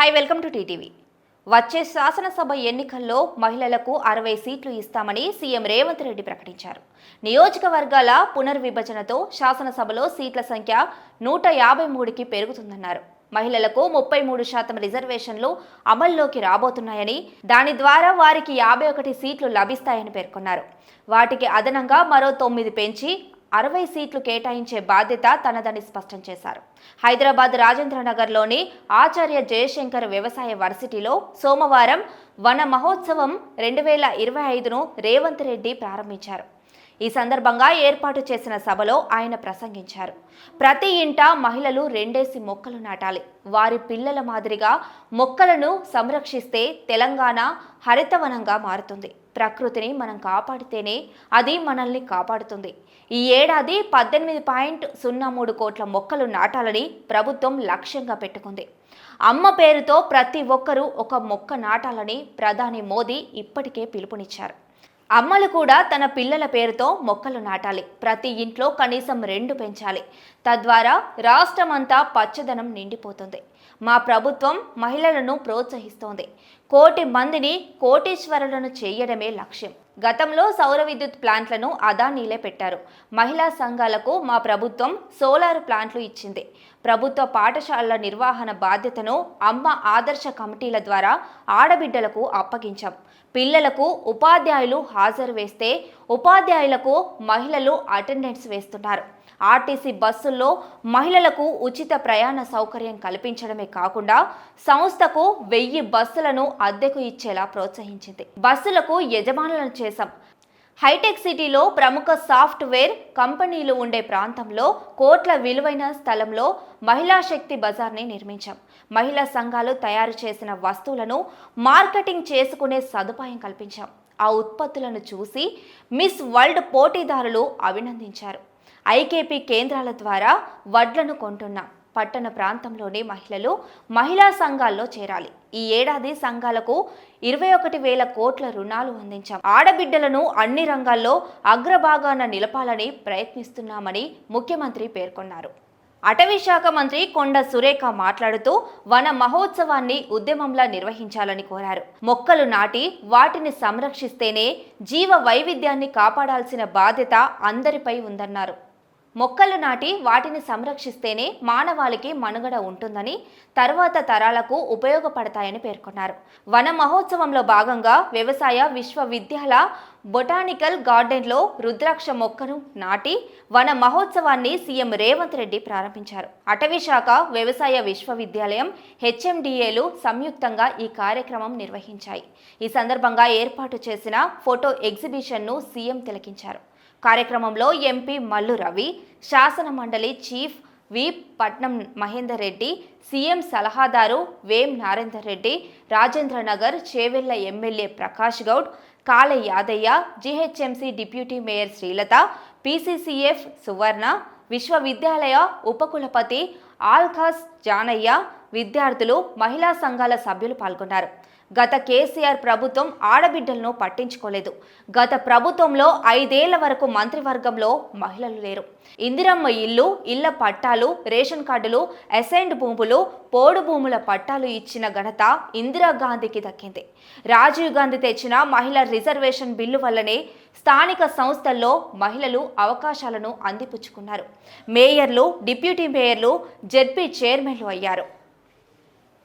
High welcome to TTV. వచ్చే శాసనసభ ఎన్నికల్లో మహిళలకు 60 సీట్లు ఇస్తామని సీఎం రేవంత్ రెడ్డి ప్రకటించారు. నియోజకవర్గాల పునర్విభజనతో శాసనసభలో సీట్ల సంఖ్య 153కి పెరుగుతుందన్నారు. మహిళలకు 33% రిజర్వేషన్లు అమల్లోకి రాబోతున్నాయని, దాని ద్వారా వారికి 51 సీట్లు లభిస్తాయని పేర్కొన్నారు. వాటికి అదనంగా మరో 9 పెంచి 60 సీట్లు కేటాయించే బాధ్యత తనదని స్పష్టం చేశారు. హైదరాబాద్ రాజేంద్రనగర్లోని ఆచార్య జయశంకర్ వ్యవసాయ వర్సిటీలో సోమవారం వన మహోత్సవం 2025ను రేవంత్ రెడ్డి ప్రారంభించారు. ఈ సందర్భంగా ఏర్పాటు చేసిన సభలో ఆయన ప్రసంగించారు. ప్రతి ఇంట మహిళలు 2 మొక్కలు నాటాలి. వారి పిల్లల మాదిరిగా మొక్కలను సంరక్షిస్తే తెలంగాణ హరితవనంగా మారుతుంది. ప్రకృతిని మనం కాపాడితేనే అది మనల్ని కాపాడుతుంది. ఈ ఏడాది 18.03 కోట్ల మొక్కలు నాటాలని ప్రభుత్వం లక్ష్యంగా పెట్టుకుంది. అమ్మ పేరుతో ప్రతి ఒక్కరూ ఒక మొక్క నాటాలని ప్రధాని మోదీ ఇప్పటికే పిలుపునిచ్చారు. అమ్మలు కూడా తన పిల్లల పేరుతో మొక్కలు నాటాలి. ప్రతి ఇంట్లో కనీసం 2 పెంచాలి. తద్వారా రాష్ట్రమంతా పచ్చదనం నిండిపోతుంది. మా ప్రభుత్వం మహిళలను ప్రోత్సహిస్తోంది. 1 కోటి మందిని కోటీశ్వరులను చేయడమే లక్ష్యం. గతంలో సౌర విద్యుత్ ప్లాంట్లను అదానీలే పెట్టారు. మహిళా సంఘాలకు మా ప్రభుత్వం సోలార్ ప్లాంట్లు ఇచ్చింది. ప్రభుత్వ పాఠశాలల నిర్వహణ బాధ్యతను అమ్మ ఆదర్శ కమిటీల ద్వారా ఆడబిడ్డలకు అప్పగించాం. పిల్లలకు ఉపాధ్యాయులు హాజరు వేస్తే ఉపాధ్యాయులకు మహిళలు అటెండెన్స్ వేస్తున్నారు. ఆర్టీసీ బస్సుల్లో మహిళలకు ఉచిత ప్రయాణ సౌకర్యం కల్పించడమే కాకుండా సంస్థకు 1000 బస్సులను అద్దెకు ఇచ్చేలా ప్రోత్సహించింది. బస్సులకు యజమానులను చేశాం. హైటెక్ సిటీలో ప్రముఖ సాఫ్ట్వేర్ కంపెనీలు ఉండే ప్రాంతంలో కోట్ల విలువైన స్థలంలో మహిళా శక్తి బజార్ని నిర్మించాం. మహిళా సంఘాలు తయారు చేసిన వస్తువులను మార్కెటింగ్ చేసుకునే సదుపాయం కల్పించాం. ఆ ఉత్పత్తులను చూసి మిస్ వరల్డ్ పోటీదారులు అభినందించారు. ఐకేపీ కేంద్రాల ద్వారా వడ్లను కొంటున్నాం. పట్టణ ప్రాంతంలోని మహిళలు మహిళా సంఘాల్లో చేరాలి. ఈ ఏడాది సంఘాలకు 21,000 కోట్ల రుణాలు అందించాం. ఆడబిడ్డలను అన్ని రంగాల్లో అగ్రభాగాన నిలపాలని ప్రయత్నిస్తున్నామని ముఖ్యమంత్రి పేర్కొన్నారు. అటవీ శాఖ మంత్రి కొండ సురేఖ మాట్లాడుతూ వన మహోత్సవాన్ని ఉద్యమంలా నిర్వహించాలని కోరారు. మొక్కలు నాటి వాటిని సంరక్షిస్తేనే జీవ వైవిధ్యాన్ని కాపాడాల్సిన బాధ్యత అందరిపై ఉందన్నారు. మొక్కలు నాటి వాటిని సంరక్షిస్తేనే మానవాళికి మనుగడ ఉంటుందని, తర్వాత తరాలకు ఉపయోగపడతాయని పేర్కొన్నారు. వన మహోత్సవంలో భాగంగా వ్యవసాయ విశ్వవిద్యాలయ బొటానికల్ గార్డెన్లో రుద్రాక్ష మొక్కను నాటి వన మహోత్సవాన్ని సీఎం రేవంత్ రెడ్డి ప్రారంభించారు. అటవీ శాఖ, వ్యవసాయ విశ్వవిద్యాలయం, హెచ్ఎండిఏలు సంయుక్తంగా ఈ కార్యక్రమం నిర్వహించాయి. ఈ సందర్భంగా ఏర్పాటు చేసిన ఫోటో ఎగ్జిబిషన్ను సీఎం తిలకించారు. కార్యక్రమంలో ఎంపీ మల్లు రవి, శాసన మండలి చీఫ్ విప్ పట్నం మహేందర్ రెడ్డి, సీఎం సలహాదారు Vem Narender Reddy, Rajendranagar Chevella MLA Prakash Goud, Kale Yadaiah, GHMC deputy mayor Srilatha, PCCF Suvarna, విశ్వవిద్యాలయ ఉపకులపతి ఆల్ఖాస్ జానయ్య, విద్యార్థులు, మహిళా సంఘాల సభ్యులు పాల్గొన్నారు. గత కేసీఆర్ ప్రభుత్వం ఆడబిడ్డలను పట్టించుకోలేదు. గత ప్రభుత్వంలో 5 ఏళ్ల వరకు మంత్రివర్గంలో మహిళలు లేరు. ఇందిరమ్మ ఇల్లు, ఇళ్ల పట్టాలు, రేషన్ కార్డులు, అసైన్డ్ భూములు, పోడు భూముల పట్టాలు ఇచ్చిన ఘనత ఇందిరాగాంధీకి దక్కింది. రాజీవ్ గాంధీ తెచ్చిన మహిళా రిజర్వేషన్ బిల్లు వల్లనే స్థానిక సంస్థల్లో మహిళలు అవకాశాలను అందిపుచ్చుకున్నారు. మేయర్లు, డిప్యూటీ మేయర్లు, జెడ్పీ చైర్మన్లు అయ్యారు.